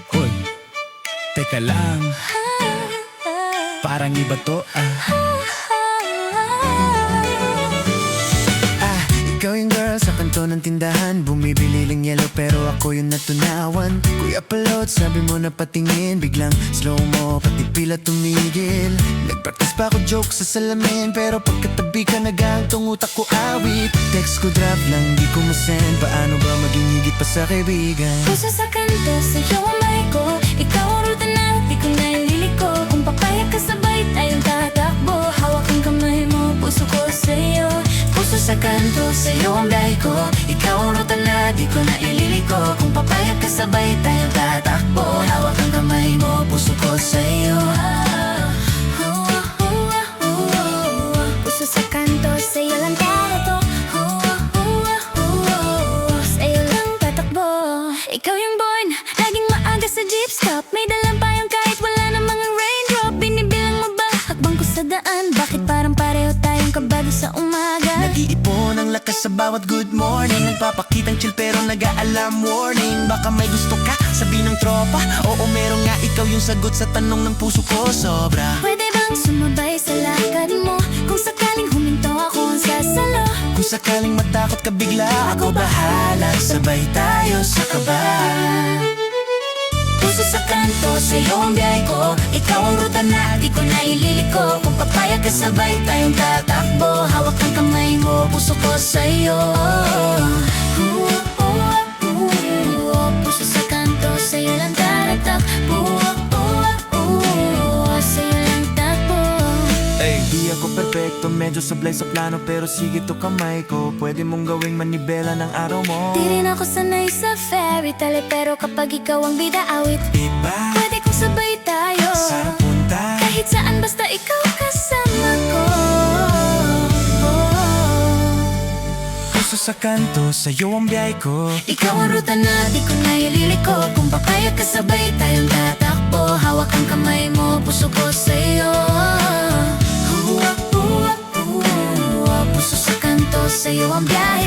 Hoy, teka lang, parang iba to Ikaw yung girl sa kanto ng tindahan, bumibili lang yellow pero ako yung natunawan. Kuya Palot, sabi mo na patingin, biglang slow mo, pati pila tumigil. Nagpractice pa ako joke sa salamin, pero pagkatabi ka nagantong utak ko awit. Text ko draft lang, di ko masend, paano ba maging higit pa sa kaibigan? Puso sa kanto, sa'yo ang mic ko. Ikaw ang ruta na, di ko naililiko. Kung papayag ka sabay, tayong tatakbo. Hawak ang kamay mo, puso ko sa'yo. Puso sa kanto, sa'yo ang biyahe ko. Ikaw ang ruta na, di ko naililiko. Kung papayag ka sabay, tayong tatakbo. Hawak ang kamay mo, puso ko sa'yo. Puso sa kanto, sa'yo lang tatakbo. Sa'yo lang tatakbo. Ikaw yung born, laging maaga sa jeep stop. May dalang payong kahit wala na mga raindrop. Binibilang mo ba, hakbang ko sa daan? Bakit parang pareho tayong kabado sa umaga? Nag-iipon ang lakas sa bawat good morning. Nagpapakitang chill pero nag-aalam warning. Baka may gusto ka, sabi ng tropa. Oo meron nga, ikaw yung sagot sa tanong ng puso ko sobra. Pwede bang sumabay sa lakad mo? Kung sakaling huminto ako ang sasalo. Kung sakaling matakot ka bigla, ako bahala. Sabay tayo sa kaba. Puso sa kanto, sa'yo ang biyahe ko. Ikaw ang ruta na, di ko naililiko. Kung papayag ka sabay, tayong tatakbo. Hawak ang kamay mo, puso ko sa'yo. Puso sa kanto, sa'yo lang tatatakbo. Sa'yo lang takbo. Di ako perfecto, medyo sablay sa plano, pero sige to kamay ko. Pwede mong gawing manibela ng araw mo. Di rin ako sanay sa fairy tale, pero kapag ikaw ang bida awit, Iba, pwede kong sabay tayo. saan punta? Kahit saan basta ikaw kasama ko. Puso sa kanto, sa'yo ang biyahe ko. Ikaw ang ruta na, di ko naililiko. Kung papayag ka sabay, tayong tatakbo. Hawak ang kamay mo, puso ko sa'yo. Puso sa kanto, sa'yo ang biyahe